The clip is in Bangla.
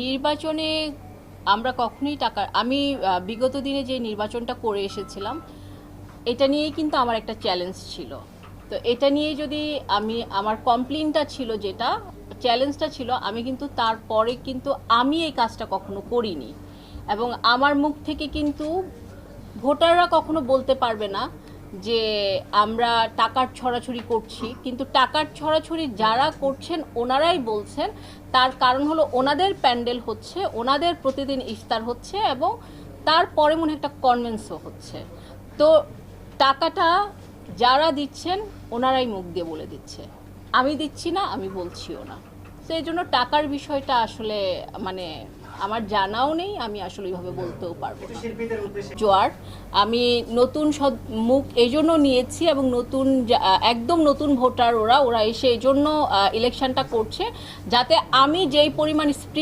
নির্বাচনে আমরা কখনোই আমি বিগত দিনে যে নির্বাচনটা করে এসেছিলাম এটা নিয়েই কিন্তু আমার একটা চ্যালেঞ্জ ছিল। তো এটা নিয়ে যদি আমার কমপ্লেনটা ছিল, যেটা চ্যালেঞ্জটা ছিল, আমি কিন্তু তারপরে কিন্তু আমি এই কাজটা কখনো করিনি। এবং আমার মুখ থেকে কিন্তু ভোটাররা কখনো বলতে পারবে না যে আমরা টাকার ছড়াছড়ি করছি। কিন্তু টাকার ছড়াছড়ি যারা করছেন ওনারাই বলছেন, তার কারণ হলো ওনাদের প্যান্ডেল হচ্ছে, ওনাদের প্রতিদিন ইফতার হচ্ছে এবং তারপরে মনে একটা কনভেন্সও হচ্ছে। তো টাকাটা যারা দিচ্ছেন ওনারাই মুখ দিয়ে বলে দিচ্ছে, আমি দিচ্ছি না, আমি বলছিও না। তো এই জন্য টাকার বিষয়টা আসলে মানে আমার জানাও নেই, আমি আসলে ওইভাবে বলতেও পারবো না। জোয়ার আমি নতুন মুখ এই জন্য নিয়েছি এবং নতুন একদম নতুন ভোটার ওরা ওরা এসে এই জন্য ইলেকশনটা করছে, যাতে আমি যেই পরিমাণ স্পিড